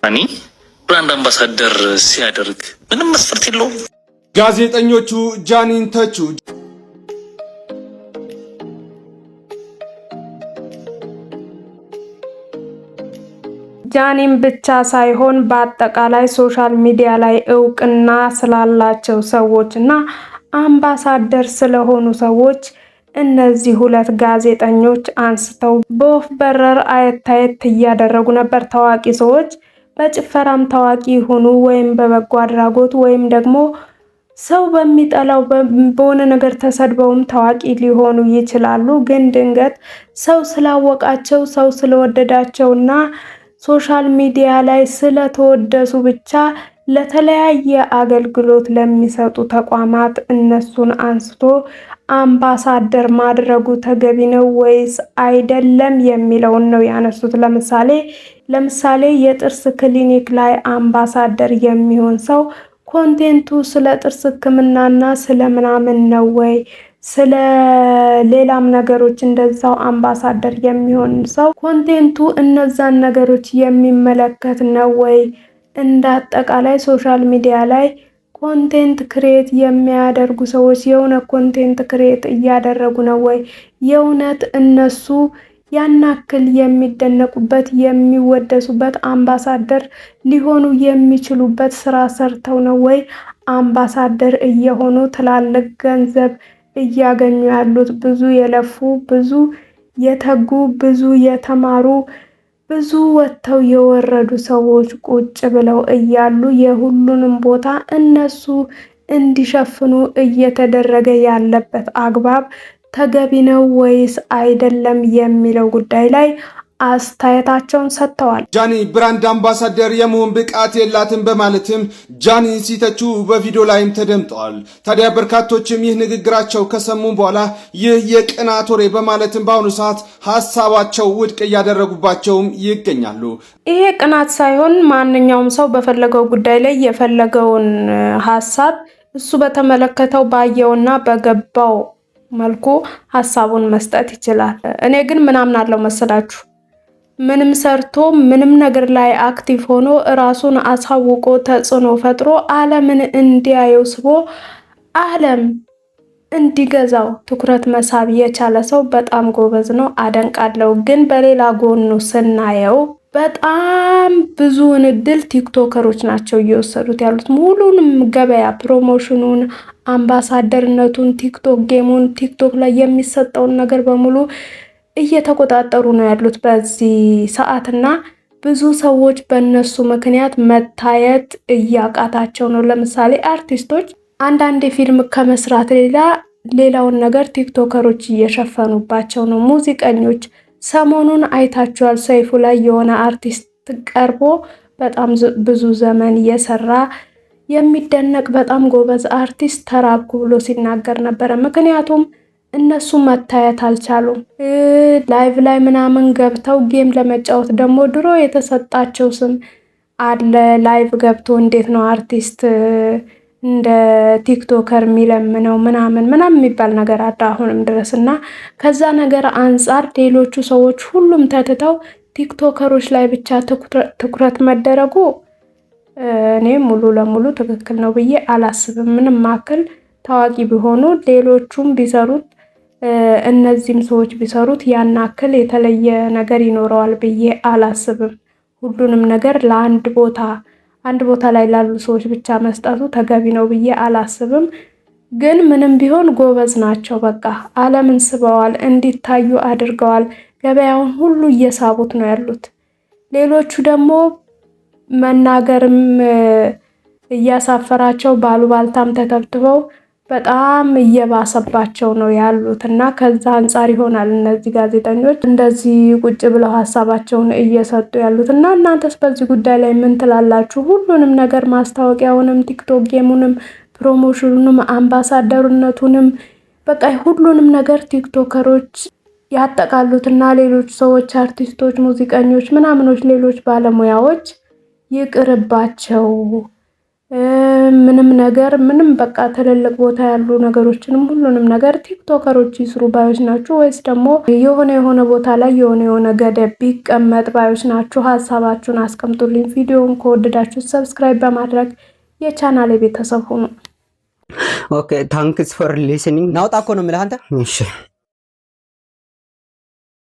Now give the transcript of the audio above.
እኔ ብራንድ አምባሳደር ሲያደርግ ምንም መስፈርት የለውም። ጋዜጠኞቹ ጃኒን ተቹ። ጃኒን ብቻ ሳይሆን በአጠቃላይ ሶሻል ሚዲያ ላይ እውቅና ስላላቸው ሰዎች እና አምባሳደር ስለሆኑ ሰዎች እነዚህ ሁለት ጋዜጠኞች አንስተው በወፍ በረር አየት እያደረጉ ነበር። ታዋቂ ሰዎች በጭፈራም ታዋቂ ሆኑ ወይም በበጎ አድራጎት ወይም ደግሞ ሰው በሚጠላው በሆነ ነገር ተሰድበውም ታዋቂ ሊሆኑ ይችላሉ። ግን ድንገት ሰው ስላወቃቸው ሰው ስለወደዳቸውና ሶሻል ሚዲያ ላይ ስለተወደሱ ብቻ ለተለያየ አገልግሎት ለሚሰጡ ተቋማት እነሱን አንስቶ አምባሳደር ማድረጉ ተገቢ ነው ወይስ አይደለም የሚለውን ነው ያነሱት። ለምሳሌ የጥርስ ክሊኒክ ላይ አምባሳደር የሚሆን ሰው ኮንቴንቱ ስለ ጥርስ ሕክምናና ስለ ምናምን ነው ወይ? ስለ ሌላም ነገሮች እንደዛው አምባሳደር የሚሆን ሰው ኮንቴንቱ እነዛን ነገሮች የሚመለከት ነው ወይ? እንደ አጠቃላይ ሶሻል ሚዲያ ላይ ኮንቴንት ክሬት የሚያደርጉ ሰዎች የእውነት ኮንቴንት ክሬት እያደረጉ ነው ወይ? የእውነት እነሱ ያናክል የሚደነቁበት የሚወደሱበት አምባሳደር ሊሆኑ የሚችሉበት ስራ ሰርተው ነው ወይ አምባሳደር እየሆኑ ትላልቅ ገንዘብ እያገኙ ያሉት? ብዙ የለፉ ብዙ የተጉ ብዙ የተማሩ ብዙ ወጥተው የወረዱ ሰዎች ቁጭ ብለው እያሉ የሁሉንም ቦታ እነሱ እንዲሸፍኑ እየተደረገ ያለበት አግባብ ተገቢ ነው ወይስ አይደለም የሚለው ጉዳይ ላይ አስተያየታቸውን ሰጥተዋል። ጃኒ ብራንድ አምባሳደር የመሆን ብቃት የላትም በማለትም ጃኒን ሲተቹ በቪዲዮ ላይም ተደምጠዋል። ታዲያ በርካቶችም ይህ ንግግራቸው ከሰሙ በኋላ ይህ የቅናት ወሬ በማለትም በአሁኑ ሰዓት ሀሳባቸው ውድቅ እያደረጉባቸውም ይገኛሉ። ይሄ ቅናት ሳይሆን ማንኛውም ሰው በፈለገው ጉዳይ ላይ የፈለገውን ሀሳብ እሱ በተመለከተው ባየውና በገባው መልኩ ሀሳቡን መስጠት ይችላል። እኔ ግን ምን አምናለሁ መሰላችሁ? ምንም ሰርቶ ምንም ነገር ላይ አክቲቭ ሆኖ ራሱን አሳውቆ ተጽዕኖ ፈጥሮ ዓለምን እንዲያየው ስቦ ዓለም እንዲገዛው ትኩረት መሳብ የቻለ ሰው በጣም ጎበዝ ነው፣ አደንቃለሁ። ግን በሌላ ጎኑ ስናየው በጣም ብዙውን እድል ቲክቶከሮች ናቸው እየወሰዱት ያሉት። ሙሉንም ገበያ ፕሮሞሽኑን፣ አምባሳደርነቱን፣ ቲክቶክ ጌሙን፣ ቲክቶክ ላይ የሚሰጠውን ነገር በሙሉ እየተቆጣጠሩ ነው ያሉት በዚህ ሰዓትና ብዙ ሰዎች በእነሱ ምክንያት መታየት እያቃታቸው ነው። ለምሳሌ አርቲስቶች አንዳንድ ፊልም ከመስራት ሌላውን ነገር ቲክቶከሮች እየሸፈኑባቸው ነው። ሙዚቀኞች ሰሞኑን አይታችኋል። ሰይፉ ላይ የሆነ አርቲስት ቀርቦ በጣም ብዙ ዘመን የሰራ የሚደነቅ በጣም ጎበዝ አርቲስት ተራብኩ ብሎ ሲናገር ነበረ። ምክንያቱም እነሱ መታየት አልቻሉም። ላይቭ ላይ ምናምን ገብተው ጌም ለመጫወት ደግሞ ድሮ የተሰጣቸው ስም አለ። ላይቭ ገብቶ እንዴት ነው አርቲስት እንደ ቲክቶከር የሚለምነው ምናምን የሚባል ነገር አለ አሁንም ድረስ እና ከዛ ነገር አንጻር ሌሎቹ ሰዎች ሁሉም ተትተው ቲክቶከሮች ላይ ብቻ ትኩረት መደረጉ እኔ ሙሉ ለሙሉ ትክክል ነው ብዬ አላስብም። ምንም ማክል ታዋቂ ቢሆኑ ሌሎቹም ቢሰሩት እነዚህም ሰዎች ቢሰሩት ያናክል የተለየ ነገር ይኖረዋል ብዬ አላስብም። ሁሉንም ነገር ለአንድ ቦታ ላይ ላሉ ሰዎች ብቻ መስጠቱ ተገቢ ነው ብዬ አላስብም። ግን ምንም ቢሆን ጎበዝ ናቸው። በቃ ዓለምን ስበዋል፣ እንዲታዩ አድርገዋል። ገበያውን ሁሉ እየሳቡት ነው ያሉት። ሌሎቹ ደግሞ መናገርም እያሳፈራቸው ባሉባልታም ተተብትበው በጣም እየባሰባቸው ነው ያሉት እና ከዛ አንጻር ይሆናል እነዚህ ጋዜጠኞች እንደዚህ ቁጭ ብለው ሀሳባቸውን እየሰጡ ያሉት። እና እናንተስ በዚህ ጉዳይ ላይ ምን ትላላችሁ? ሁሉንም ነገር ማስታወቂያውንም፣ ቲክቶክ ጌሙንም፣ ፕሮሞሽኑንም፣ አምባሳደርነቱንም በቃ ሁሉንም ነገር ቲክቶከሮች ያጠቃሉትና ሌሎች ሰዎች አርቲስቶች፣ ሙዚቀኞች ምናምኖች ሌሎች ባለሙያዎች ይቅርባቸው። ምንም ነገር ምንም በቃ ትልልቅ ቦታ ያሉ ነገሮችንም ሁሉንም ነገር ቲክቶከሮች ይስሩ ባዮች ናችሁ ወይስ ደግሞ የሆነ ቦታ ላይ የሆነ ገደብ ቢቀመጥ ባዮች ናችሁ? ሀሳባችሁን አስቀምጡልኝ። ቪዲዮውን ከወደዳችሁ ሰብስክራይብ በማድረግ የቻናሌ ቤተሰብ ሁኑ። ኦኬ ታንክስ ፎር ሊስኒንግ። ናውጣ እኮ ነው የምልህ አንተ። እሺ